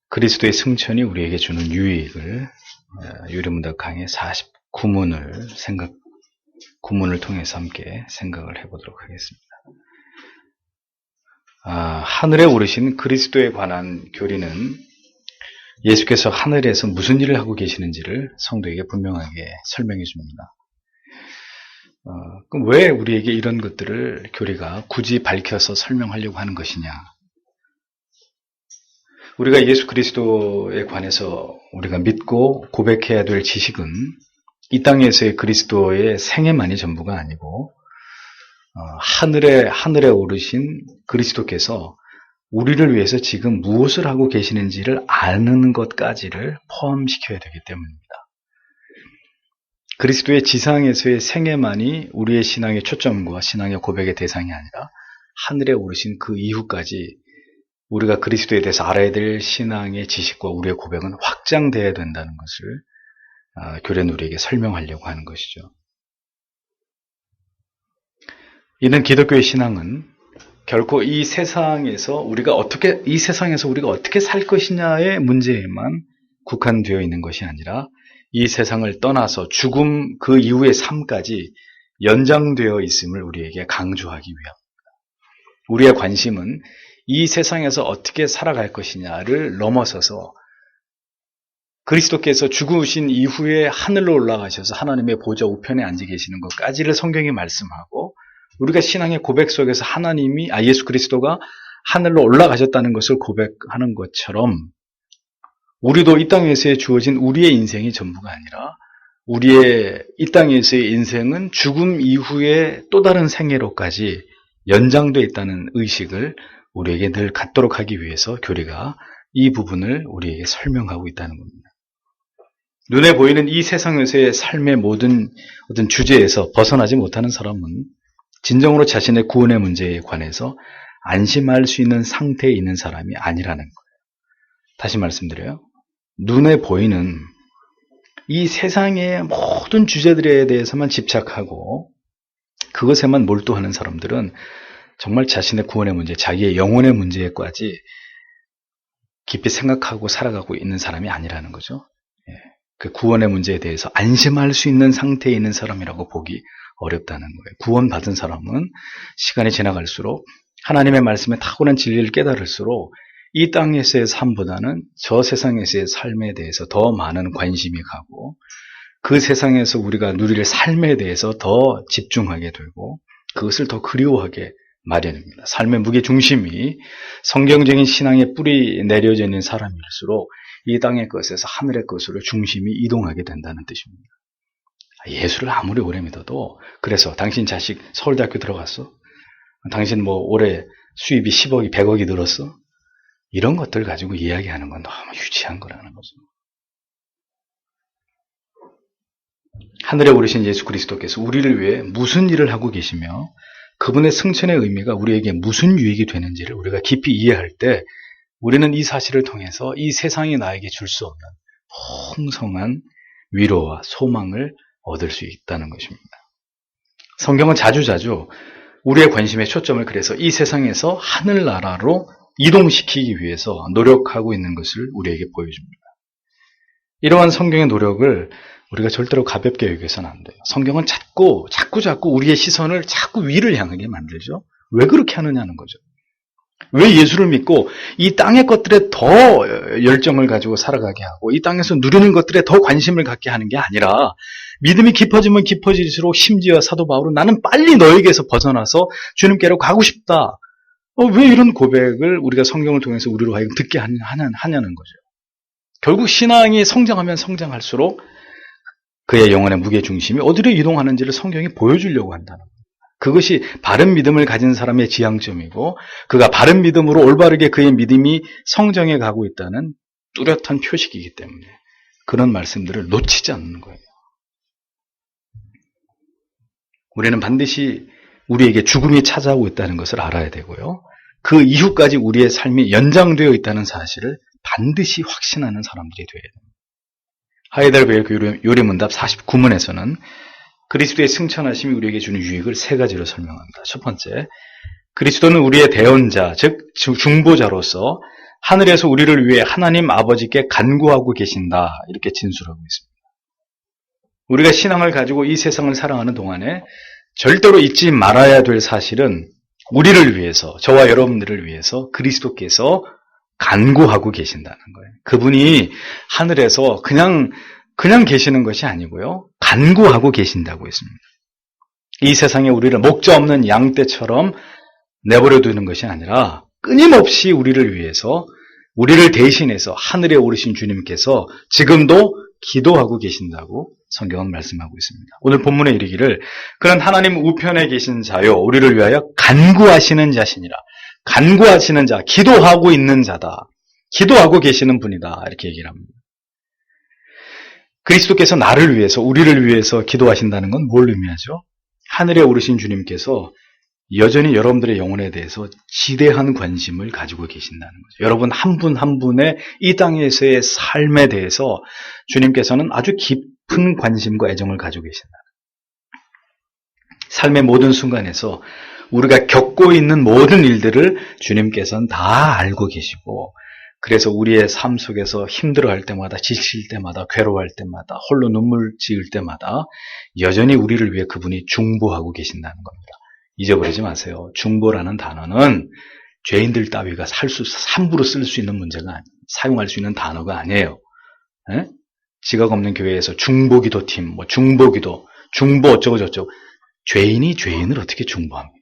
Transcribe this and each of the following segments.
그리스도의 승천이 우리에게 주는 유익을 유리문답 강의 49문을 통해서 함께 생각을 해보도록 하겠습니다. 하늘에 오르신 그리스도에 관한 교리는 예수께서 하늘에서 무슨 일을 하고 계시는지를 성도에게 분명하게 설명해 줍니다. 그럼 왜 우리에게 이런 것들을 교리가 굳이 밝혀서 설명하려고 하는 것이냐? 우리가 예수 그리스도에 관해서 우리가 믿고 고백해야 될 지식은 이 땅에서의 그리스도의 생애만이 전부가 아니고 하늘에 오르신 그리스도께서 우리를 위해서 지금 무엇을 하고 계시는지를 아는 것까지를 포함시켜야 되기 때문입니다. 그리스도의 지상에서의 생애만이 우리의 신앙의 초점과 신앙의 고백의 대상이 아니라 하늘에 오르신 그 이후까지 우리가 그리스도에 대해서 알아야 될 신앙의 지식과 우리의 고백은 확장되어야 된다는 것을 교리는 우리에게 설명하려고 하는 것이죠. 이는 기독교의 신앙은 결코 이 세상에서 우리가 어떻게 살 것이냐의 문제에만 국한되어 있는 것이 아니라 이 세상을 떠나서 죽음 그 이후의 삶까지 연장되어 있음을 우리에게 강조하기 위함입니다. 우리의 관심은 이 세상에서 어떻게 살아갈 것이냐를 넘어서서 그리스도께서 죽으신 이후에 하늘로 올라가셔서 하나님의 보좌 우편에 앉아 계시는 것까지를 성경이 말씀하고 우리가 신앙의 고백 속에서 예수 그리스도가 하늘로 올라가셨다는 것을 고백하는 것처럼 우리도 이 땅에서의 주어진 우리의 인생이 전부가 아니라 우리의 이 땅에서의 인생은 죽음 이후에 또 다른 생애로까지 연장되어 있다는 의식을 우리에게 늘 갖도록 하기 위해서 교리가 이 부분을 우리에게 설명하고 있다는 겁니다. 눈에 보이는 이 세상에서의 삶의 모든 어떤 주제에서 벗어나지 못하는 사람은 진정으로 자신의 구원의 문제에 관해서 안심할 수 있는 상태에 있는 사람이 아니라는 거예요. 다시 말씀드려요. 눈에 보이는 이 세상의 모든 주제들에 대해서만 집착하고 그것에만 몰두하는 사람들은 정말 자신의 구원의 문제, 자기의 영혼의 문제까지 깊이 생각하고 살아가고 있는 사람이 아니라는 거죠. 그 구원의 문제에 대해서 안심할 수 있는 상태에 있는 사람이라고 보기 어렵다는 거예요. 구원받은 사람은 시간이 지나갈수록 하나님의 말씀에 탁월한 진리를 깨달을수록 이 땅에서의 삶보다는 저 세상에서의 삶에 대해서 더 많은 관심이 가고 그 세상에서 우리가 누릴 삶에 대해서 더 집중하게 되고 그것을 더 그리워하게 마련입니다. 삶의 무게중심이 성경적인 신앙의 뿌리 내려져 있는 사람일수록 이 땅의 것에서 하늘의 것으로 중심이 이동하게 된다는 뜻입니다. 예수를 아무리 오래 믿어도 그래서 당신 자식 서울대학교 들어갔어? 당신 올해 수입이 10억이 100억이 늘었어? 이런 것들 가지고 이야기하는 건 너무 유치한 거라는 거죠. 하늘에 오르신 예수 그리스도께서 우리를 위해 무슨 일을 하고 계시며 그분의 승천의 의미가 우리에게 무슨 유익이 되는지를 우리가 깊이 이해할 때 우리는 이 사실을 통해서 이 세상이 나에게 줄 수 없는 풍성한 위로와 소망을 얻을 수 있다는 것입니다. 성경은 자주자주 우리의 관심의 초점을 그래서 이 세상에서 하늘나라로 이동시키기 위해서 노력하고 있는 것을 우리에게 보여줍니다. 이러한 성경의 노력을 우리가 절대로 가볍게 여겨서는 안 돼요. 성경은 자꾸 우리의 시선을 자꾸 위를 향하게 만들죠. 왜 그렇게 하느냐는 거죠. 왜 예수를 믿고 이 땅의 것들에 더 열정을 가지고 살아가게 하고 이 땅에서 누리는 것들에 더 관심을 갖게 하는 게 아니라 믿음이 깊어지면 깊어질수록 심지어 사도 바울은 나는 빨리 너에게서 벗어나서 주님께로 가고 싶다. 왜 이런 고백을 우리가 성경을 통해서 우리로 하여금 듣게 하냐는 거죠. 결국 신앙이 성장하면 성장할수록 그의 영혼의 무게중심이 어디로 이동하는지를 성경이 보여주려고 한다는 거예요. 그것이 바른 믿음을 가진 사람의 지향점이고 그가 바른 믿음으로 올바르게 그의 믿음이 성장해 가고 있다는 뚜렷한 표식이기 때문에 그런 말씀들을 놓치지 않는 거예요. 우리는 반드시 우리에게 죽음이 찾아오고 있다는 것을 알아야 되고요. 그 이후까지 우리의 삶이 연장되어 있다는 사실을 반드시 확신하는 사람들이 되어야 됩니다. 하이델베르크 요리문답 49문에서는 그리스도의 승천하심이 우리에게 주는 유익을 세 가지로 설명합니다. 첫 번째, 그리스도는 우리의 대언자, 즉 중보자로서 하늘에서 우리를 위해 하나님 아버지께 간구하고 계신다. 이렇게 진술하고 있습니다. 우리가 신앙을 가지고 이 세상을 살아가는 동안에 절대로 잊지 말아야 될 사실은 우리를 위해서, 저와 여러분들을 위해서 그리스도께서 간구하고 계신다는 거예요. 그분이 하늘에서 그냥 계시는 것이 아니고요. 간구하고 계신다고 했습니다. 이 세상에 우리를 목자 없는 양떼처럼 내버려 두는 것이 아니라 끊임없이 우리를 위해서, 우리를 대신해서 하늘에 오르신 주님께서 지금도 기도하고 계신다고 성경은 말씀하고 있습니다. 오늘 본문에 이르기를 그런 하나님 우편에 계신 자요 우리를 위하여 간구하시는 자시니라. 간구하시는 자, 기도하고 있는 자다. 기도하고 계시는 분이다. 이렇게 얘기를 합니다. 그리스도께서 나를 위해서, 우리를 위해서 기도하신다는 건 뭘 의미하죠? 하늘에 오르신 주님께서 여전히 여러분들의 영혼에 대해서 지대한 관심을 가지고 계신다는 거죠. 여러분 한 분 한 분의 이 땅에서의 삶에 대해서 주님께서는 아주 깊은 관심과 애정을 가지고 계신다. 삶의 모든 순간에서 우리가 겪고 있는 모든 일들을 주님께서는 다 알고 계시고, 그래서 우리의 삶 속에서 힘들어할 때마다, 지칠 때마다, 괴로워할 때마다, 홀로 눈물 지을 때마다 여전히 우리를 위해 그분이 중보하고 계신다는 겁니다. 잊어버리지 마세요. 중보라는 단어는 죄인들 따위가 함부로 쓸 수 있는 문제가 아니에요. 사용할 수 있는 단어가 아니에요. 에? 지각 없는 교회에서 중보기도팀, 중보기도, 중보 어쩌고 저쩌고. 죄인이 죄인을 어떻게 중보합니까?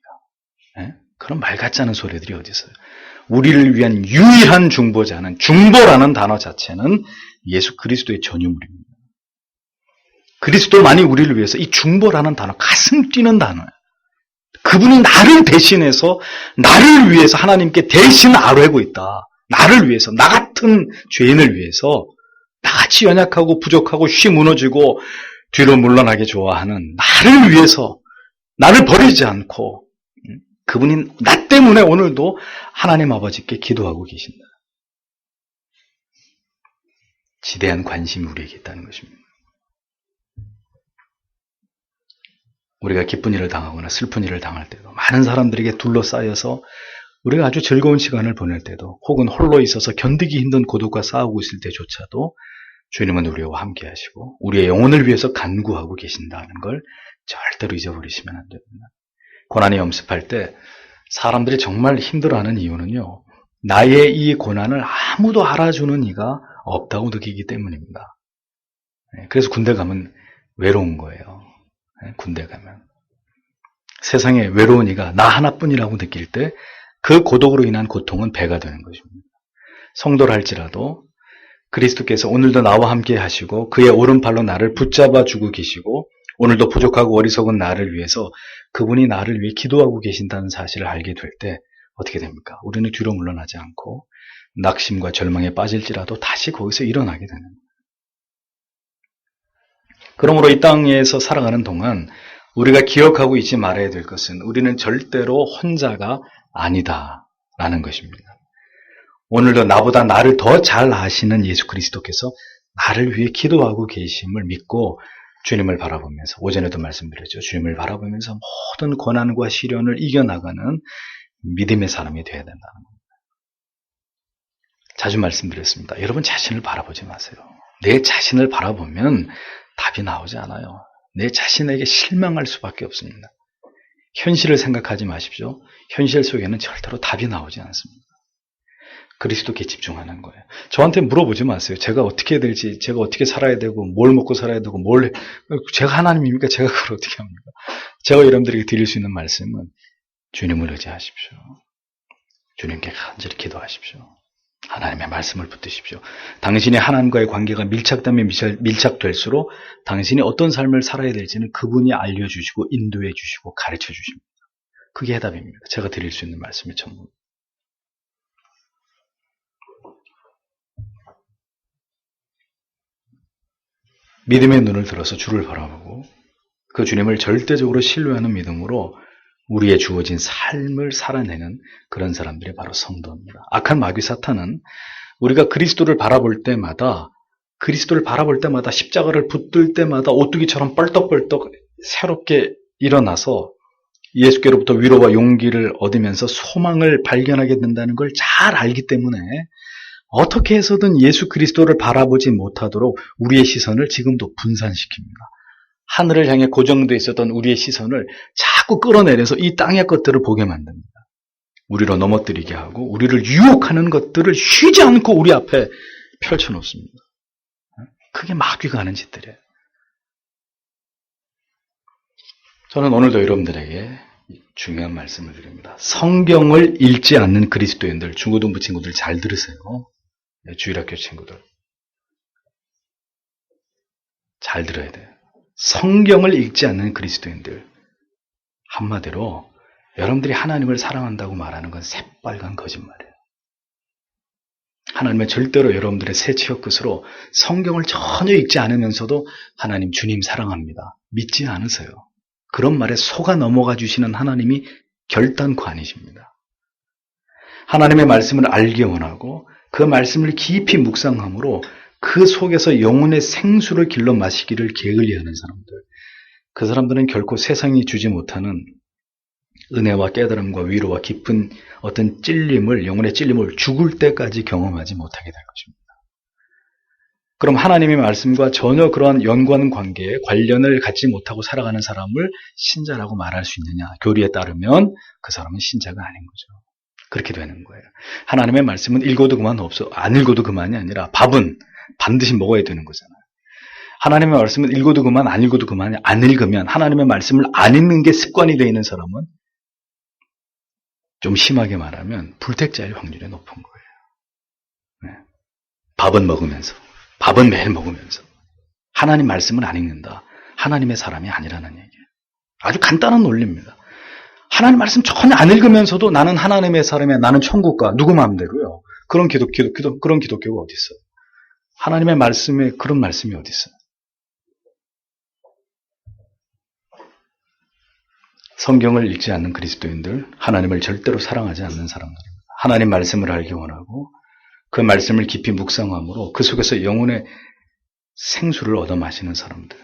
에? 그런 말 같지 않은 소리들이 어디 있어요. 우리를 위한 유일한 중보자는, 중보라는 단어 자체는 예수 그리스도의 전유물입니다. 그리스도만이 우리를 위해서, 이 중보라는 단어, 가슴 뛰는 단어예요. 그분이 나를 대신해서, 나를 위해서 하나님께 대신 아뢰고 있다. 나를 위해서, 나 같은 죄인을 위해서, 나같이 연약하고 부족하고 쉬 무너지고 뒤로 물러나게 좋아하는 나를 위해서, 나를 버리지 않고 그분이 나 때문에 오늘도 하나님 아버지께 기도하고 계신다. 지대한 관심이 우리에게 있다는 것입니다. 우리가 기쁜 일을 당하거나 슬픈 일을 당할 때도, 많은 사람들에게 둘러싸여서 우리가 아주 즐거운 시간을 보낼 때도, 혹은 홀로 있어서 견디기 힘든 고독과 싸우고 있을 때조차도 주님은 우리와 함께 하시고 우리의 영혼을 위해서 간구하고 계신다는 걸 절대로 잊어버리시면 안 됩니다. 고난이 엄습할 때 사람들이 정말 힘들어하는 이유는요, 나의 이 고난을 아무도 알아주는 이가 없다고 느끼기 때문입니다. 그래서 군대 가면 외로운 거예요. 군대 가면 세상에 외로운 이가 나 하나뿐이라고 느낄 때 그 고독으로 인한 고통은 배가 되는 것입니다. 성도를 할지라도 그리스도께서 오늘도 나와 함께 하시고 그의 오른팔로 나를 붙잡아 주고 계시고 오늘도 부족하고 어리석은 나를 위해서 그분이 나를 위해 기도하고 계신다는 사실을 알게 될 때 어떻게 됩니까? 우리는 뒤로 물러나지 않고 낙심과 절망에 빠질지라도 다시 거기서 일어나게 되는 거예요. 그러므로 이 땅에서 살아가는 동안 우리가 기억하고 있지 말아야 될 것은 우리는 절대로 혼자가 아니다라는 것입니다. 오늘도 나보다 나를 더 잘 아시는 예수 그리스도께서 나를 위해 기도하고 계심을 믿고 주님을 바라보면서, 오전에도 말씀드렸죠. 주님을 바라보면서 모든 고난과 시련을 이겨나가는 믿음의 사람이 되어야 된다는 겁니다. 자주 말씀드렸습니다. 여러분 자신을 바라보지 마세요. 내 자신을 바라보면 답이 나오지 않아요. 내 자신에게 실망할 수밖에 없습니다. 현실을 생각하지 마십시오. 현실 속에는 절대로 답이 나오지 않습니다. 그리스도께 집중하는 거예요. 저한테 물어보지 마세요. 제가 어떻게 될지, 제가 어떻게 살아야 되고, 뭘 먹고 살아야 되고, 제가 하나님입니까? 제가 그걸 어떻게 합니까? 제가 여러분들에게 드릴 수 있는 말씀은 주님을 의지하십시오. 주님께 간절히 기도하십시오. 하나님의 말씀을 붙드십시오. 당신의 하나님과의 관계가 밀착되면 밀착될수록 당신이 어떤 삶을 살아야 될지는 그분이 알려주시고 인도해 주시고 가르쳐 주십니다. 그게 해답입니다. 제가 드릴 수 있는 말씀이 전부. 믿음의 눈을 들어서 주를 바라보고 그 주님을 절대적으로 신뢰하는 믿음으로 우리의 주어진 삶을 살아내는 그런 사람들이 바로 성도입니다. 악한 마귀 사탄은 우리가 그리스도를 바라볼 때마다 십자가를 붙들 때마다 오뚜기처럼 뻘떡뻘떡 새롭게 일어나서 예수께로부터 위로와 용기를 얻으면서 소망을 발견하게 된다는 걸 잘 알기 때문에 어떻게 해서든 예수 그리스도를 바라보지 못하도록 우리의 시선을 지금도 분산시킵니다. 하늘을 향해 고정되어 있었던 우리의 시선을 자꾸 끌어내려서 이 땅의 것들을 보게 만듭니다. 우리로 넘어뜨리게 하고 우리를 유혹하는 것들을 쉬지 않고 우리 앞에 펼쳐놓습니다. 그게 마귀가 하는 짓들이에요. 저는 오늘도 여러분들에게 중요한 말씀을 드립니다. 성경을 읽지 않는 그리스도인들, 중고등부 친구들 잘 들으세요. 주일학교 친구들. 잘 들어야 돼요. 성경을 읽지 않는 그리스도인들. 한마디로 여러분들이 하나님을 사랑한다고 말하는 건 새빨간 거짓말이에요. 하나님은 절대로 여러분들의 새 체육 끝으로 성경을 전혀 읽지 않으면서도 하나님 주님 사랑합니다. 믿지 않으세요. 그런 말에 속아 넘어가 주시는 하나님이 결단코 아니십니다. 하나님의 말씀을 알기 원하고 그 말씀을 깊이 묵상함으로 그 속에서 영혼의 생수를 길러 마시기를 게을리하는 사람들, 그 사람들은 결코 세상이 주지 못하는 은혜와 깨달음과 위로와 깊은 어떤 찔림을, 영혼의 찔림을 죽을 때까지 경험하지 못하게 될 것입니다. 그럼 하나님의 말씀과 전혀 그러한 연관 관계에 관련을 갖지 못하고 살아가는 사람을 신자라고 말할 수 있느냐? 교리에 따르면 그 사람은 신자가 아닌 거죠. 그렇게 되는 거예요. 하나님의 말씀은 읽어도 그만 없어, 안 읽어도 그만이 아니라 밥은 반드시 먹어야 되는 거잖아요. 하나님의 말씀은 읽어도 그만, 안 읽어도 그만이 안 읽으면 하나님의 말씀을 안 읽는 게 습관이 되어 있는 사람은 좀 심하게 말하면 불택자일 확률이 높은 거예요. 네. 밥은 먹으면서, 밥은 매일 먹으면서 하나님 말씀을 안 읽는다. 하나님의 사람이 아니라는 얘기예요. 아주 간단한 논리입니다. 하나님 말씀 전혀 안 읽으면서도 나는 하나님의 사람이야, 나는 천국가, 누구 마음대로요. 그런 그런 기독교가 어디 있어요? 하나님의 말씀에 그런 말씀이 어디 있어요? 성경을 읽지 않는 그리스도인들, 하나님을 절대로 사랑하지 않는 사람들입니다. 하나님 말씀을 알기 원하고 그 말씀을 깊이 묵상함으로 그 속에서 영혼의 생수를 얻어 마시는 사람들.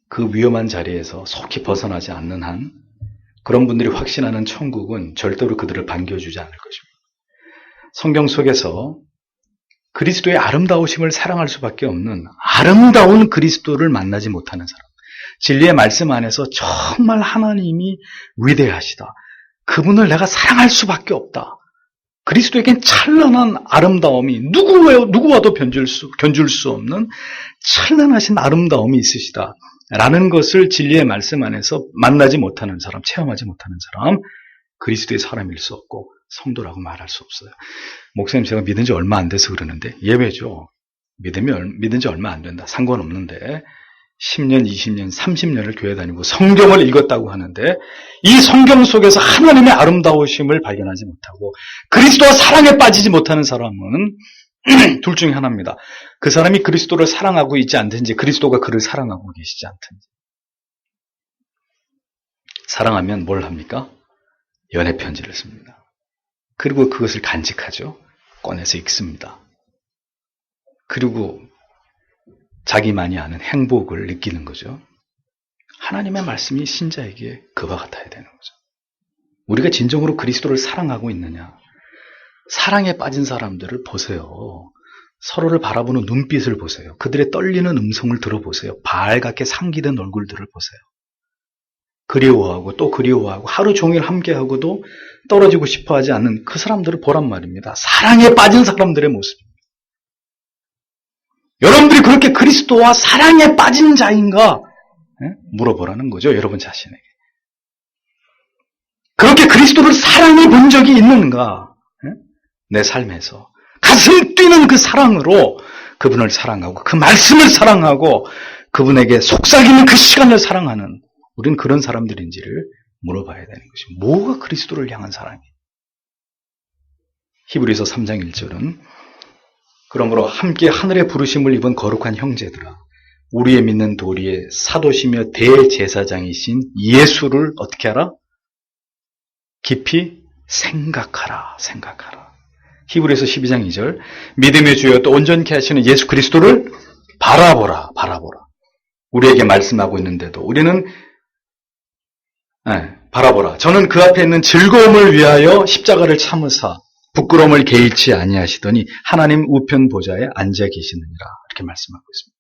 그 위험한 자리에서 속히 벗어나지 않는 한 그런 분들이 확신하는 천국은 절대로 그들을 반겨주지 않을 것입니다. 성경 속에서 그리스도의 아름다우심을 사랑할 수밖에 없는 아름다운 그리스도를 만나지 못하는 사람, 진리의 말씀 안에서 정말 하나님이 위대하시다, 그분을 내가 사랑할 수밖에 없다, 그리스도에겐 찬란한 아름다움이 누구와도 견줄 수 없는 찬란하신 아름다움이 있으시다 라는 것을 진리의 말씀 안에서 만나지 못하는 사람, 체험하지 못하는 사람, 그리스도의 사람일 수 없고 성도라고 말할 수 없어요. 목사님, 제가 믿은 지 얼마 안 돼서 그러는데 예외죠. 믿은 지 얼마 안 된다, 상관없는데 10년, 20년, 30년을 교회 다니고 성경을 읽었다고 하는데 이 성경 속에서 하나님의 아름다우심을 발견하지 못하고 그리스도와 사랑에 빠지지 못하는 사람은 둘 중에 하나입니다. 그 사람이 그리스도를 사랑하고 있지 않든지 그리스도가 그를 사랑하고 계시지 않든지. 사랑하면 뭘 합니까? 연애 편지를 씁니다. 그리고 그것을 간직하죠. 꺼내서 읽습니다. 그리고 자기만이 아는 행복을 느끼는 거죠. 하나님의 말씀이 신자에게 그와 같아야 되는 거죠. 우리가 진정으로 그리스도를 사랑하고 있느냐? 사랑에 빠진 사람들을 보세요. 서로를 바라보는 눈빛을 보세요. 그들의 떨리는 음성을 들어보세요. 발갛게 상기된 얼굴들을 보세요. 그리워하고 또 그리워하고 하루 종일 함께하고도 떨어지고 싶어하지 않는 그 사람들을 보란 말입니다. 사랑에 빠진 사람들의 모습입니다. 여러분들이 그렇게 그리스도와 사랑에 빠진 자인가? 물어보라는 거죠. 여러분 자신에게. 그렇게 그리스도를 사랑해 본 적이 있는가? 내 삶에서 가슴 뛰는 그 사랑으로 그분을 사랑하고 그 말씀을 사랑하고 그분에게 속삭이는 그 시간을 사랑하는 우리는 그런 사람들인지를 물어봐야 되는 것이 뭐가 그리스도를 향한 사랑이에요? 히브리서 3장 1절은 그러므로 함께 하늘의 부르심을 입은 거룩한 형제들아, 우리의 믿는 도리의 사도시며 대제사장이신 예수를 어떻게 하라? 깊이 생각하라. 히브리서 12장 2절, 믿음의 주여 또 온전케 하시는 예수 그리스도를 바라보라. 우리에게 말씀하고 있는데도 우리는 바라보라. 저는 그 앞에 있는 즐거움을 위하여 십자가를 참으사 부끄러움을 개의치 아니하시더니 하나님 우편 보좌에 앉아 계시느니라. 이렇게 말씀하고 있습니다.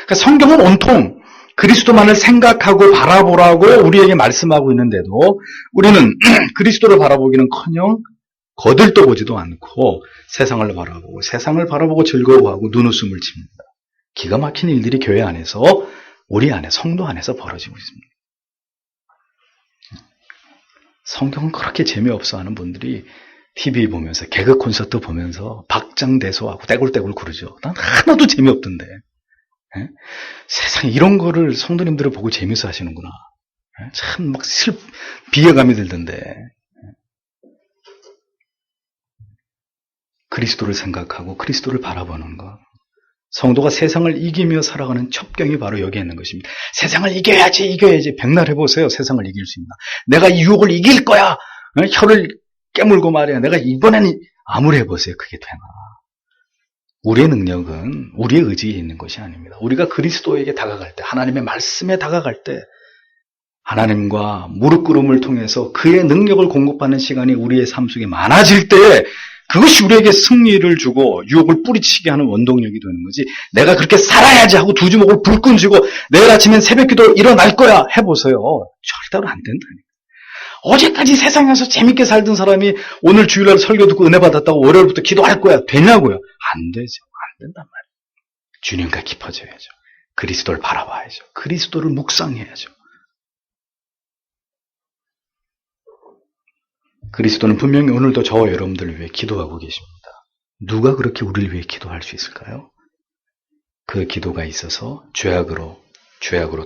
그러니까 성경은 온통 그리스도만을 생각하고 바라보라고 우리에게 말씀하고 있는데도 우리는 그리스도를 바라보기는커녕 거들떠 보지도 않고 세상을 바라보고 즐거워하고 눈웃음을 칩니다. 기가 막힌 일들이 교회 안에서, 우리 안에, 성도 안에서 벌어지고 있습니다. 성경은 그렇게 재미없어 하는 분들이 TV 보면서, 개그 콘서트 보면서 박장대소하고 떼굴떼굴 구르죠. 난 하나도 재미없던데. 예? 세상에 이런 거를 성도님들을 보고 재미있어 하시는구나. 예? 참 막 비애감이 들던데. 그리스도를 생각하고 그리스도를 바라보는 것. 성도가 세상을 이기며 살아가는 첩경이 바로 여기에 있는 것입니다. 세상을 이겨야지. 백날 해보세요. 세상을 이길 수 있나. 내가 이 유혹을 이길 거야. 혀를 깨물고 말이야. 내가 이번에는 아무리 해보세요. 그게 되나. 우리의 능력은 우리의 의지에 있는 것이 아닙니다. 우리가 그리스도에게 다가갈 때, 하나님의 말씀에 다가갈 때, 하나님과 무릎 꿇음을 통해서 그의 능력을 공급받는 시간이 우리의 삶 속에 많아질 때 그것이 우리에게 승리를 주고 유혹을 뿌리치게 하는 원동력이 되는 거지. 내가 그렇게 살아야지 하고 두 주먹을 불끈 쥐고 내일 아침엔 새벽기도 일어날 거야 해보세요. 절대로 안 된다니까. 어제까지 세상에서 재밌게 살던 사람이 오늘 주일날 설교 듣고 은혜 받았다고 월요일부터 기도할 거야. 되냐고요? 안 되죠. 안 된단 말이에요. 주님과 깊어져야죠. 그리스도를 바라봐야죠. 그리스도를 묵상해야죠. 그리스도는 분명히 오늘도 저와 여러분들을 위해 기도하고 계십니다. 누가 그렇게 우리를 위해 기도할 수 있을까요? 그 기도가 있어서 죄악으로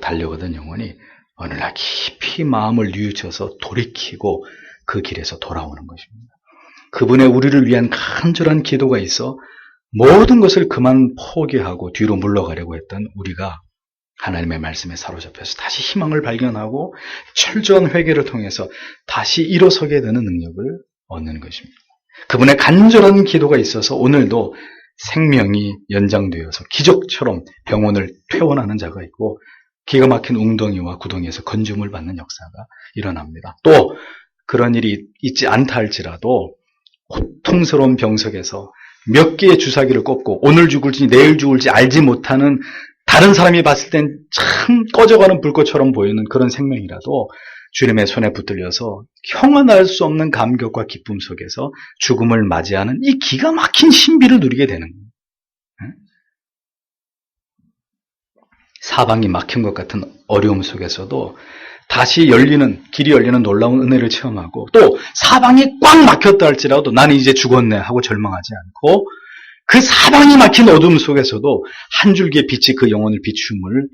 달려가던 영혼이 어느 날 깊이 마음을 뉘우쳐서 돌이키고 그 길에서 돌아오는 것입니다. 그분의 우리를 위한 간절한 기도가 있어 모든 것을 그만 포기하고 뒤로 물러가려고 했던 우리가 하나님의 말씀에 사로잡혀서 다시 희망을 발견하고 철저한 회개를 통해서 다시 일어서게 되는 능력을 얻는 것입니다. 그분의 간절한 기도가 있어서 오늘도 생명이 연장되어서 기적처럼 병원을 퇴원하는 자가 있고 기가 막힌 웅덩이와 구덩이에서 건짐을 받는 역사가 일어납니다. 또 그런 일이 있지 않다 할지라도 고통스러운 병석에서 몇 개의 주사기를 꽂고 오늘 죽을지 내일 죽을지 알지 못하는 다른 사람이 봤을 땐 참 꺼져가는 불꽃처럼 보이는 그런 생명이라도 주님의 손에 붙들려서 형언할 수 없는 감격과 기쁨 속에서 죽음을 맞이하는 이 기가 막힌 신비를 누리게 되는 거예요. 사방이 막힌 것 같은 어려움 속에서도 다시 길이 열리는 놀라운 은혜를 체험하고 또 사방이 꽉 막혔다 할지라도 나는 이제 죽었네 하고 절망하지 않고 그 사방이 막힌 어둠 속에서도 한 줄기의 빛이 그 영혼을 비춤을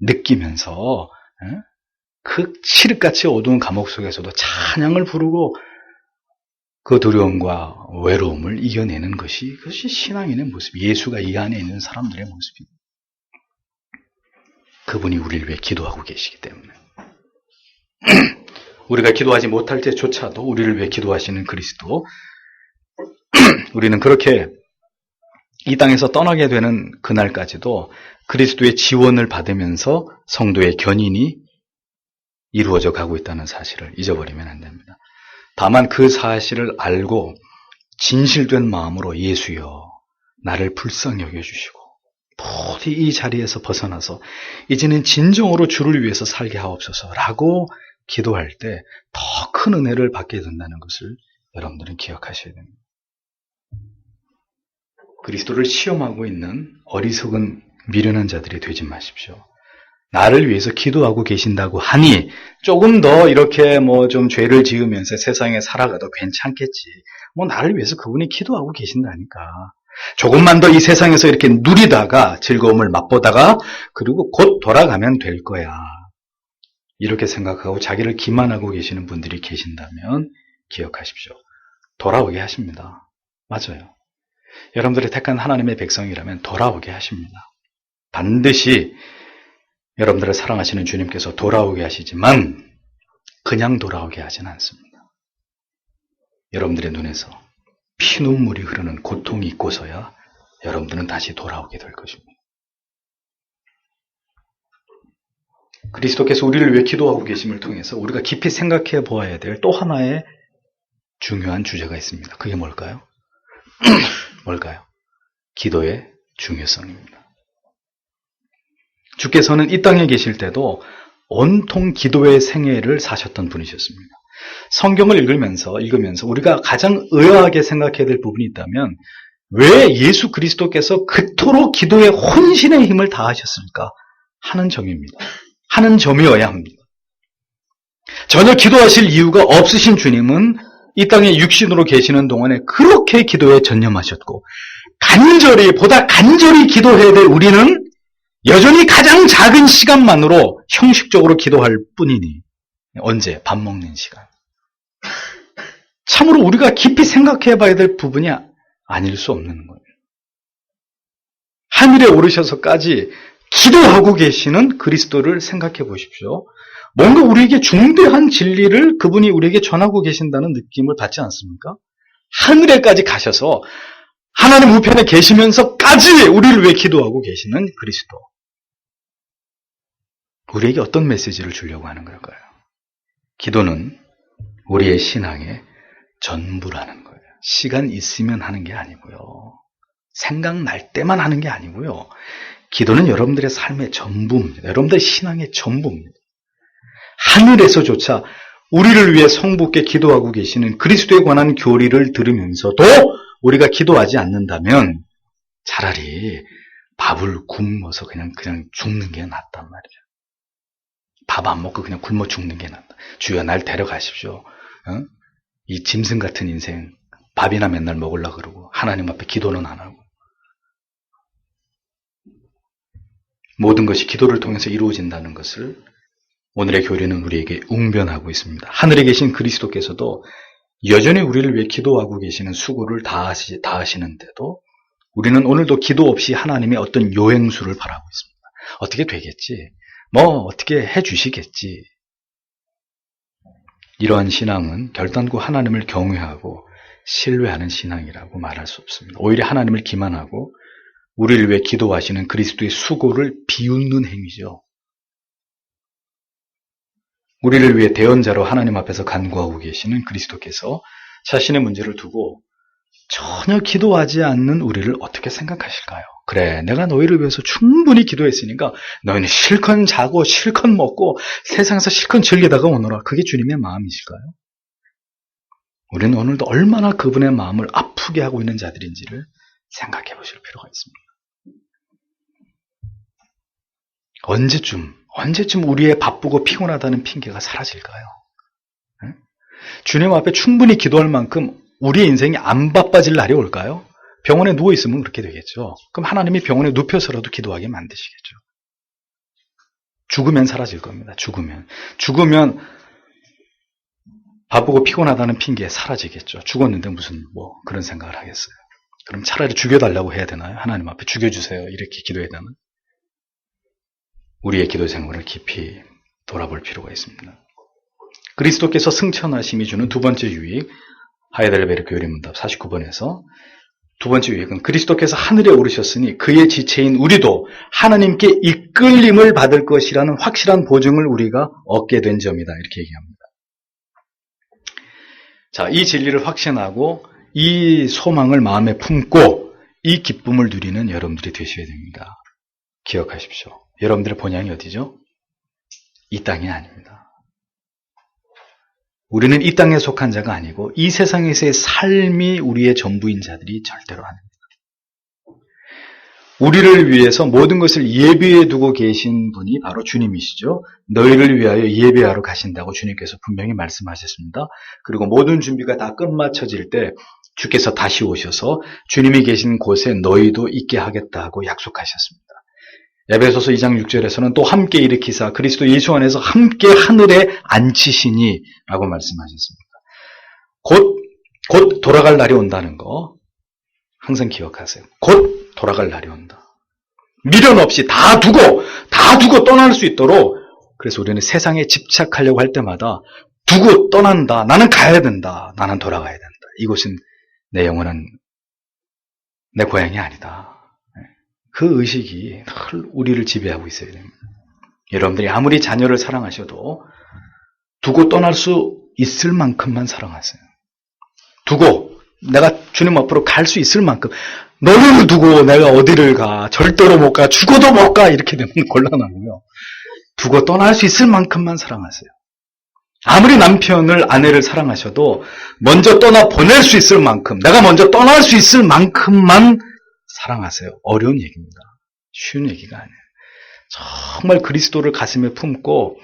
느끼면서 그 칠흑같이 어두운 감옥 속에서도 찬양을 부르고 그 두려움과 외로움을 이겨내는 그것이 신앙인의 모습, 예수가 이 안에 있는 사람들의 모습입니다. 그분이 우리를 위해 기도하고 계시기 때문에 우리가 기도하지 못할 때조차도 우리를 위해 기도하시는 그리스도, 우리는 그렇게 이 땅에서 떠나게 되는 그날까지도 그리스도의 지원을 받으면서 성도의 견인이 이루어져 가고 있다는 사실을 잊어버리면 안 됩니다. 다만 그 사실을 알고 진실된 마음으로 예수여 나를 불쌍히 여겨주시고 부디 이 자리에서 벗어나서 이제는 진정으로 주를 위해서 살게 하옵소서라고 기도할 때 더 큰 은혜를 받게 된다는 것을 여러분들은 기억하셔야 됩니다. 그리스도를 시험하고 있는 어리석은 미련한 자들이 되지 마십시오. 나를 위해서 기도하고 계신다고 하니 조금 더 이렇게 좀 죄를 지으면서 세상에 살아가도 괜찮겠지. 나를 위해서 그분이 기도하고 계신다니까. 조금만 더 이 세상에서 이렇게 누리다가 즐거움을 맛보다가 그리고 곧 돌아가면 될 거야. 이렇게 생각하고 자기를 기만하고 계시는 분들이 계신다면 기억하십시오. 돌아오게 하십니다. 맞아요. 여러분들이 택한 하나님의 백성이라면 돌아오게 하십니다. 반드시 여러분들을 사랑하시는 주님께서 돌아오게 하시지만 그냥 돌아오게 하진 않습니다. 여러분들의 눈에서 피눈물이 흐르는 고통이 있고서야 여러분들은 다시 돌아오게 될 것입니다. 그리스도께서 우리를 위해 기도하고 계심을 통해서 우리가 깊이 생각해 보아야 될 또 하나의 중요한 주제가 있습니다. 그게 뭘까요? 뭘까요? 기도의 중요성입니다. 주께서는 이 땅에 계실 때도 온통 기도의 생애를 사셨던 분이셨습니다. 성경을 읽으면서 우리가 가장 의아하게 생각해야 될 부분이 있다면 왜 예수 그리스도께서 그토록 기도에 혼신의 힘을 다하셨을까 하는 점입니다. 하는 점이어야 합니다. 전혀 기도하실 이유가 없으신 주님은 이 땅에 육신으로 계시는 동안에 그렇게 기도에 전념하셨고 보다 간절히 기도해야 될 우리는 여전히 가장 작은 시간만으로 형식적으로 기도할 뿐이니 언제? 밥 먹는 시간. 참으로 우리가 깊이 생각해 봐야 될 부분이 아닐 수 없는 거예요. 하늘에 오르셔서까지 기도하고 계시는 그리스도를 생각해 보십시오. 뭔가 우리에게 중대한 진리를 그분이 우리에게 전하고 계신다는 느낌을 받지 않습니까? 하늘에까지 가셔서 하나님 우편에 계시면서까지 우리를 위해 기도하고 계시는 그리스도. 우리에게 어떤 메시지를 주려고 하는 걸까요? 기도는 우리의 신앙의 전부라는 거예요. 시간 있으면 하는 게 아니고요. 생각날 때만 하는 게 아니고요. 기도는 여러분들의 삶의 전부입니다. 여러분들의 신앙의 전부입니다. 하늘에서조차 우리를 위해 성부께 기도하고 계시는 그리스도에 관한 교리를 들으면서도 우리가 기도하지 않는다면 차라리 밥을 굶어서 그냥 죽는 게 낫단 말이죠. 밥 안 먹고 그냥 굶어 죽는 게 낫다. 주여 날 데려가십시오. 이 짐승 같은 인생 밥이나 맨날 먹으려고 그러고 하나님 앞에 기도는 안 하고 모든 것이 기도를 통해서 이루어진다는 것을 오늘의 교리는 우리에게 웅변하고 있습니다. 하늘에 계신 그리스도께서도 여전히 우리를 위해 기도하고 계시는 수고를 다하시는데도 우리는 오늘도 기도 없이 하나님의 어떤 요행수를 바라고 있습니다. 어떻게 되겠지? 어떻게 해주시겠지? 이러한 신앙은 결단코 하나님을 경외하고 신뢰하는 신앙이라고 말할 수 없습니다. 오히려 하나님을 기만하고 우리를 위해 기도하시는 그리스도의 수고를 비웃는 행위죠. 우리를 위해 대언자로 하나님 앞에서 간구하고 계시는 그리스도께서 자신의 문제를 두고 전혀 기도하지 않는 우리를 어떻게 생각하실까요? 그래, 내가 너희를 위해서 충분히 기도했으니까 너희는 실컷 자고 실컷 먹고 세상에서 실컷 즐기다가 오너라. 그게 주님의 마음이실까요? 우리는 오늘도 얼마나 그분의 마음을 아프게 하고 있는 자들인지를 생각해 보실 필요가 있습니다. 언제쯤 우리의 바쁘고 피곤하다는 핑계가 사라질까요? 주님 앞에 충분히 기도할 만큼 우리의 인생이 안 바빠질 날이 올까요? 병원에 누워있으면 그렇게 되겠죠. 그럼 하나님이 병원에 눕혀서라도 기도하게 만드시겠죠. 죽으면 사라질 겁니다. 죽으면 바쁘고 피곤하다는 핑계에 사라지겠죠. 죽었는데 무슨 그런 생각을 하겠어요. 그럼 차라리 죽여달라고 해야 되나요? 하나님 앞에 죽여주세요. 이렇게 기도해야 되나? 우리의 기도 생활을 깊이 돌아볼 필요가 있습니다. 그리스도께서 승천하심이 주는 두 번째 유익, 하이델베르크 교리문답 49번에서 두 번째 유익은 그리스도께서 하늘에 오르셨으니 그의 지체인 우리도 하나님께 이끌림을 받을 것이라는 확실한 보증을 우리가 얻게 된 점이다. 이렇게 얘기합니다. 자, 이 진리를 확신하고 이 소망을 마음에 품고 이 기쁨을 누리는 여러분들이 되셔야 됩니다. 기억하십시오. 여러분들의 본향이 어디죠? 이 땅이 아닙니다. 우리는 이 땅에 속한 자가 아니고 이 세상에서의 삶이 우리의 전부인 자들이 절대로 아닙니다. 우리를 위해서 모든 것을 예비해 두고 계신 분이 바로 주님이시죠. 너희를 위하여 예배하러 가신다고 주님께서 분명히 말씀하셨습니다. 그리고 모든 준비가 다 끝마쳐질 때 주께서 다시 오셔서 주님이 계신 곳에 너희도 있게 하겠다고 약속하셨습니다. 에베소서 2장 6절에서는 또 함께 일으키사 그리스도 예수 안에서 함께 하늘에 앉히시니 라고 말씀하셨습니다. 곧 돌아갈 날이 온다는 거 항상 기억하세요. 곧 돌아갈 날이 온다. 미련 없이 다 두고 떠날 수 있도록. 그래서 우리는 세상에 집착하려고 할 때마다 두고 떠난다. 나는 가야 된다. 나는 돌아가야 된다. 이곳은 내 영혼은 내 고향이 아니다. 그 의식이 늘 우리를 지배하고 있어야 됩니다. 여러분들이 아무리 자녀를 사랑하셔도 두고 떠날 수 있을 만큼만 사랑하세요. 두고 내가 주님 앞으로 갈 수 있을 만큼, 너를 두고 내가 어디를 가, 절대로 못 가, 죽어도 못 가, 이렇게 되면 곤란하고요. 두고 떠날 수 있을 만큼만 사랑하세요. 아무리 남편을, 아내를 사랑하셔도 먼저 떠나 보낼 수 있을 만큼, 내가 먼저 떠날 수 있을 만큼만 사랑하세요. 어려운 얘기입니다. 쉬운 얘기가 아니에요. 정말 그리스도를 가슴에 품고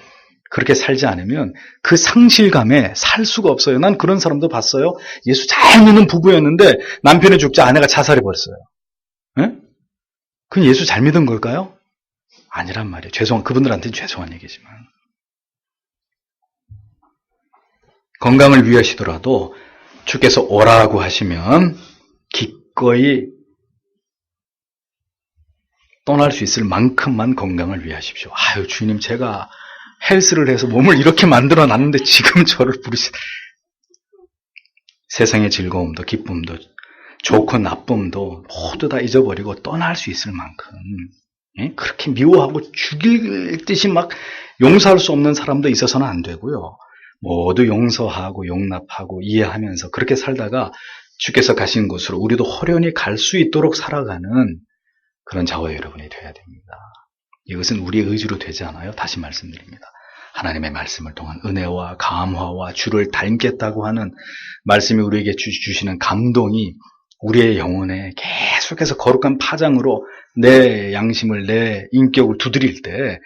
그렇게 살지 않으면 그 상실감에 살 수가 없어요. 난 그런 사람도 봤어요. 예수 잘 믿는 부부였는데 남편이 죽자 아내가 자살해버렸어요. 예? 그건 예수 잘 믿은 걸까요? 아니란 말이에요. 그분들한테는 죄송한 얘기지만. 건강을 위하시더라도 주께서 오라고 하시면 기꺼이 떠날 수 있을 만큼만 건강을 위하십시오. 아유, 주님, 제가 헬스를 해서 몸을 이렇게 만들어 놨는데 지금 저를 부르시. 세상의 즐거움도 기쁨도 좋고 나쁨도 모두 다 잊어버리고 떠날 수 있을 만큼, 예? 그렇게 미워하고 죽일 듯이 막 용서할 수 없는 사람도 있어서는 안 되고요. 모두 용서하고 용납하고 이해하면서 그렇게 살다가 주께서 가신 곳으로 우리도 호련히 갈 수 있도록 살아가는 그런 자와 여러분이 되어야 됩니다. 이것은 우리의 의지로 되지 않아요. 다시 말씀드립니다. 하나님의 말씀을 통한 은혜와 감화와 주를 닮겠다고 하는 말씀이 우리에게 주시는 감동이 우리의 영혼에 계속해서 거룩한 파장으로 내 양심을, 내 인격을 두드릴 때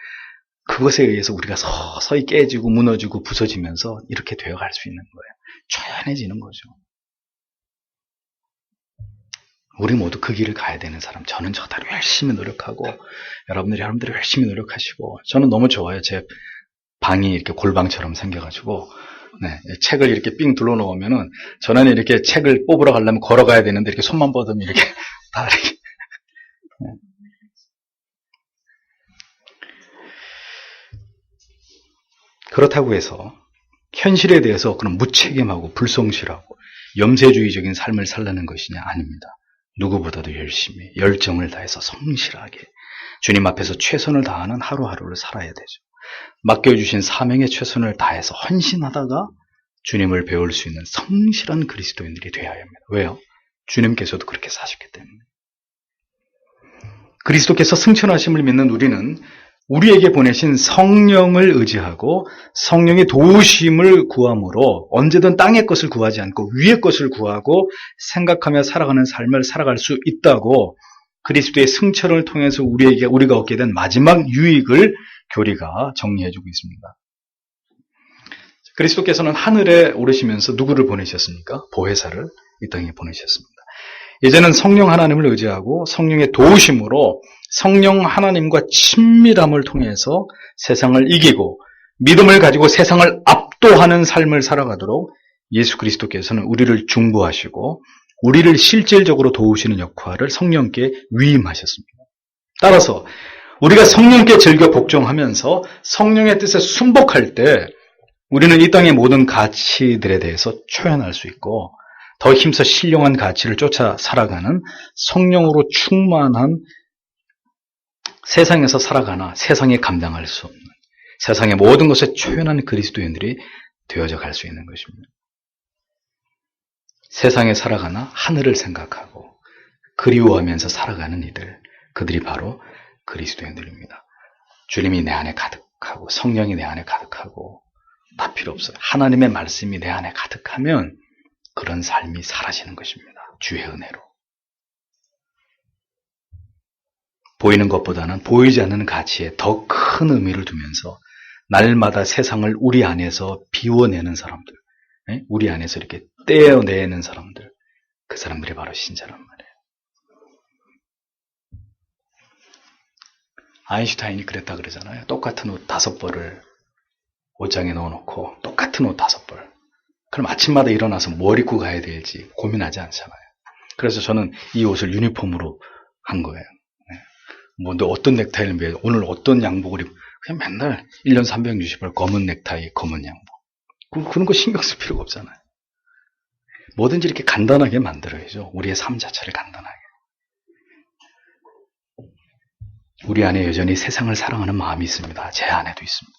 그것에 의해서 우리가 서서히 깨지고 무너지고 부서지면서 이렇게 되어갈 수 있는 거예요. 초연해지는 거죠. 우리 모두 그 길을 가야 되는 사람. 저는 저대로 열심히 노력하고 여러분들이 열심히 노력하시고, 저는 너무 좋아요. 제 방이 이렇게 골방처럼 생겨가지고, 네, 책을 이렇게 삥 둘러놓으면은 저는 이렇게 책을 뽑으러 가려면 걸어가야 되는데 이렇게 손만 뻗으면 이렇게 다 이렇게. 네. 그렇다고 해서 현실에 대해서 그런 무책임하고 불성실하고 염세주의적인 삶을 살라는 것이냐? 아닙니다. 누구보다도 열심히 열정을 다해서 성실하게 주님 앞에서 최선을 다하는 하루하루를 살아야 되죠. 맡겨주신 사명에 최선을 다해서 헌신하다가 주님을 배울 수 있는 성실한 그리스도인들이 되어야 합니다. 왜요? 주님께서도 그렇게 사셨기 때문에. 그리스도께서 승천하심을 믿는 우리는 우리에게 보내신 성령을 의지하고 성령의 도우심을 구함으로 언제든 땅의 것을 구하지 않고 위의 것을 구하고 생각하며 살아가는 삶을 살아갈 수 있다고 그리스도의 승천을 통해서 우리가 얻게 된 마지막 유익을 교리가 정리해주고 있습니다. 그리스도께서는 하늘에 오르시면서 누구를 보내셨습니까? 보혜사를 이 땅에 보내셨습니다. 이제는 성령 하나님을 의지하고 성령의 도우심으로 성령 하나님과 친밀함을 통해서 세상을 이기고 믿음을 가지고 세상을 압도하는 삶을 살아가도록 예수 그리스도께서는 우리를 중보하시고 우리를 실질적으로 도우시는 역할을 성령께 위임하셨습니다. 따라서 우리가 성령께 즐겨 복종하면서 성령의 뜻에 순복할 때 우리는 이 땅의 모든 가치들에 대해서 초연할 수 있고 더 힘써 신령한 가치를 쫓아 살아가는 성령으로 충만한 세상에서 살아가나 세상에 감당할 수 없는 세상의 모든 것에 초연한 그리스도인들이 되어져 갈 수 있는 것입니다. 세상에 살아가나 하늘을 생각하고 그리워하면서 살아가는 이들, 그들이 바로 그리스도인들입니다. 주님이 내 안에 가득하고 성령이 내 안에 가득하고 다 필요 없어요. 하나님의 말씀이 내 안에 가득하면 그런 삶이 사라지는 것입니다. 주의 은혜로. 보이는 것보다는 보이지 않는 가치에 더 큰 의미를 두면서 날마다 세상을 우리 안에서 비워내는 사람들, 우리 안에서 이렇게 떼어내는 사람들, 그 사람들이 바로 신자란 말이에요. 아인슈타인이 그랬다 그러잖아요. 똑같은 옷 5벌을 옷장에 넣어놓고 똑같은 옷 5벌. 그럼 아침마다 일어나서 뭘 입고 가야 될지 고민하지 않잖아요. 그래서 저는 이 옷을 유니폼으로 한 거예요. 뭐 어떤 넥타이를 매요? 오늘 어떤 양복을 입고 그냥 맨날 1년 360일 검은 넥타이, 검은 양복. 그런 거 신경 쓸 필요가 없잖아요. 뭐든지 이렇게 간단하게 만들어야죠. 우리의 삶 자체를 간단하게. 우리 안에 여전히 세상을 사랑하는 마음이 있습니다. 제 안에도 있습니다.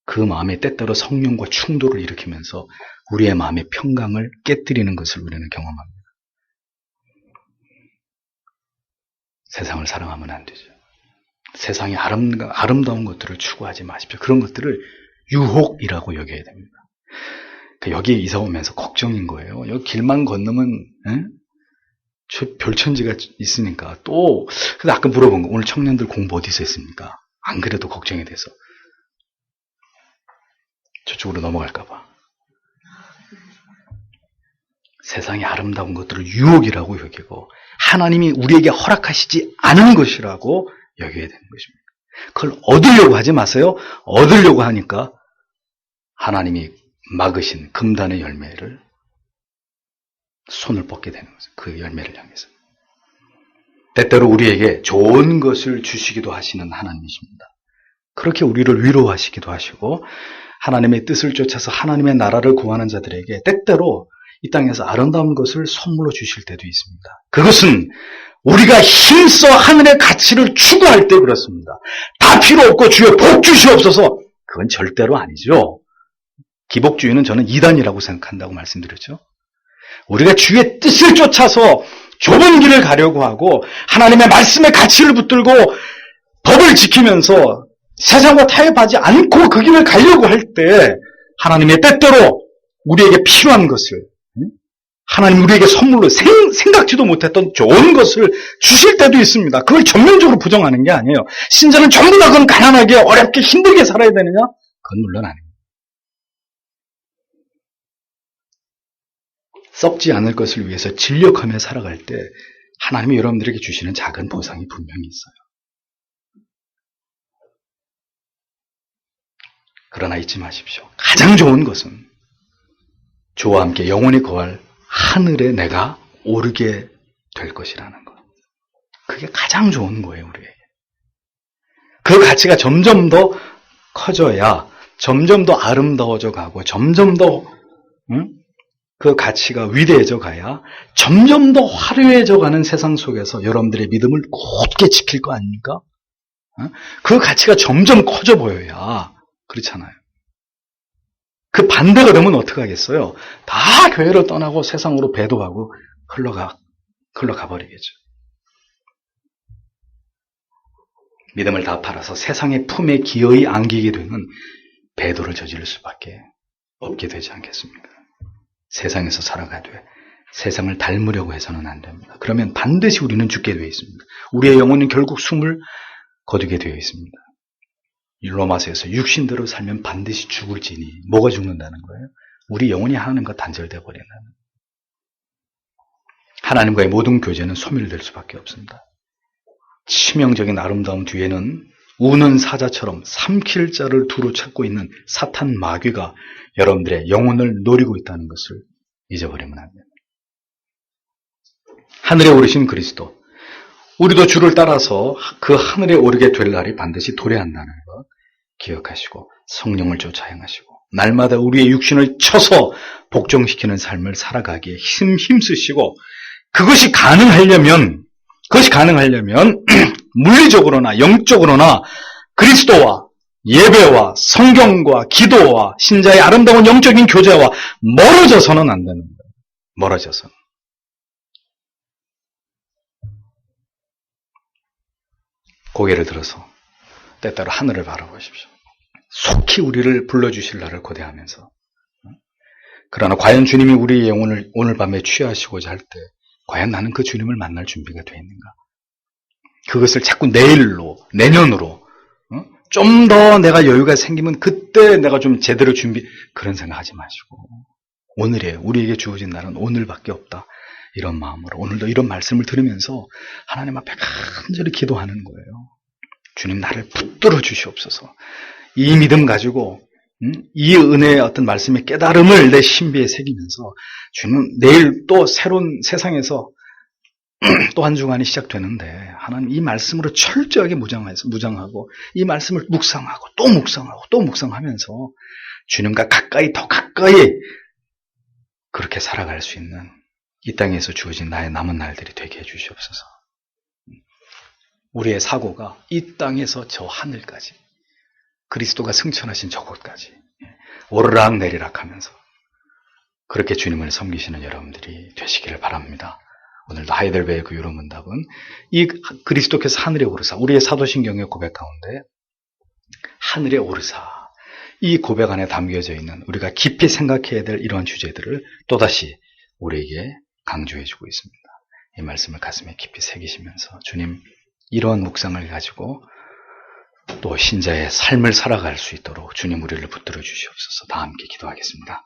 그 마음에 때때로 성령과 충돌을 일으키면서 우리의 마음의 평강을 깨뜨리는 것을 우리는 경험합니다. 세상을 사랑하면 안 되죠. 세상의 아름다운 것들을 추구하지 마십시오. 그런 것들을 유혹이라고 여겨야 됩니다. 여기에 이사 오면서 걱정인 거예요. 여기 길만 건너면 저 별천지가 있으니까 또 그래서 아까 물어본 거 오늘 청년들 공부 어디서 했습니까? 안 그래도 걱정이 돼서 저쪽으로 넘어갈까 봐. 세상의 아름다운 것들을 유혹이라고 여기고 하나님이 우리에게 허락하시지 않은 것이라고 여겨야 되는 것입니다. 그걸 얻으려고 하지 마세요. 얻으려고 하니까 하나님이 막으신 금단의 열매를 손을 뻗게 되는 거죠. 그 열매를 향해서. 때때로 우리에게 좋은 것을 주시기도 하시는 하나님이십니다. 그렇게 우리를 위로하시기도 하시고 하나님의 뜻을 쫓아서 하나님의 나라를 구하는 자들에게 때때로 이 땅에서 아름다운 것을 선물로 주실 때도 있습니다. 그것은 우리가 힘써 하늘의 가치를 추구할 때 그렇습니다. 다 필요 없고 주여 복 주시옵소서. 그건 절대로 아니죠. 기복주의는 저는 이단이라고 생각한다고 말씀드렸죠. 우리가 주의 뜻을 쫓아서 좁은 길을 가려고 하고 하나님의 말씀의 가치를 붙들고 법을 지키면서 세상과 타협하지 않고 그 길을 가려고 할 때 하나님의 때때로 우리에게 필요한 것을 하나님 우리에게 선물로 생각지도 못했던 좋은 것을 주실 때도 있습니다. 그걸 전면적으로 부정하는 게 아니에요. 신자는 전부 다 그건 가난하게 어렵게 힘들게 살아야 되느냐? 그건 물론 아닙니다. 썩지 않을 것을 위해서 진력하며 살아갈 때 하나님이 여러분들에게 주시는 작은 보상이 분명히 있어요. 그러나 잊지 마십시오. 가장 좋은 것은 주와 함께 영원히 거할 하늘에 내가 오르게 될 것이라는 것. 그게 가장 좋은 거예요, 우리에게. 그 가치가 점점 더 커져야 점점 더 아름다워져 가고 점점 더 그 가치가 위대해져 가야 점점 더 화려해져 가는 세상 속에서 여러분들의 믿음을 굳게 지킬 거 아닙니까? 그 가치가 점점 커져 보여야 그렇잖아요. 그 반대가 되면 어떡하겠어요? 다 교회를 떠나고 세상으로 배도하고 흘러가 버리겠죠. 믿음을 다 팔아서 세상의 품에 기어이 안기게 되는 배도를 저지를 수밖에 없게 되지 않겠습니까? 세상에서 살아가되 세상을 닮으려고 해서는 안 됩니다. 그러면 반드시 우리는 죽게 되어 있습니다. 우리의 영혼은 결국 숨을 거두게 되어 있습니다. 로마서에서 육신대로 살면 반드시 죽을지니 뭐가 죽는다는 거예요? 우리 영혼이 하나님과 단절되어 버린다는 거예요. 하나님과의 모든 교제는 소멸될 수밖에 없습니다. 치명적인 아름다움 뒤에는 우는 사자처럼 삼킬 자를 두루 찾고 있는 사탄 마귀가 여러분들의 영혼을 노리고 있다는 것을 잊어버리면 안 됩니다. 하늘에 오르신 그리스도, 우리도 주를 따라서 그 하늘에 오르게 될 날이 반드시 도래한다는 것 기억하시고 성령을 쫓아 행하시고 날마다 우리의 육신을 쳐서 복종시키는 삶을 살아가기에 힘쓰시고 그것이 가능하려면 물리적으로나 영적으로나 그리스도와 예배와 성경과 기도와 신자의 아름다운 영적인 교제와 멀어져서는 안 되는 거예요. 멀어져서는. 고개를 들어서 때때로 하늘을 바라보십시오. 속히 우리를 불러주실 날을 고대하면서. 그러나 과연 주님이 우리의 영혼을 오늘 밤에 취하시고자 할 때 과연 나는 그 주님을 만날 준비가 되어 있는가? 그것을 자꾸 내일로, 내년으로 좀 더 내가 여유가 생기면 그때 내가 좀 제대로 그런 생각하지 마시고 오늘이에요. 우리에게 주어진 날은 오늘밖에 없다. 이런 마음으로 오늘도 이런 말씀을 들으면서 하나님 앞에 간절히 기도하는 거예요. 주님 나를 붙들어 주시옵소서. 이 믿음 가지고 이 은혜의 어떤 말씀의 깨달음을 내 신비에 새기면서 주님 내일 또 새로운 세상에서 또 한 주간이 시작되는데 하나님 이 말씀으로 철저하게 무장하고 이 말씀을 묵상하고 또 묵상하고 또 묵상하면서 주님과 가까이 더 가까이 그렇게 살아갈 수 있는 이 땅에서 주어진 나의 남은 날들이 되게 해주시옵소서. 우리의 사고가 이 땅에서 저 하늘까지, 그리스도가 승천하신 저곳까지 오르락 내리락 하면서 그렇게 주님을 섬기시는 여러분들이 되시기를 바랍니다. 오늘도 하이델베르크 유로문답은 이 그리스도께서 하늘에 오르사, 우리의 사도신경의 고백 가운데 하늘에 오르사, 이 고백 안에 담겨져 있는 우리가 깊이 생각해야 될 이러한 주제들을 또다시 우리에게 강조해주고 있습니다. 이 말씀을 가슴에 깊이 새기시면서 주님, 이러한 묵상을 가지고 또 신자의 삶을 살아갈 수 있도록 주님 우리를 붙들어 주시옵소서. 다 함께 기도하겠습니다.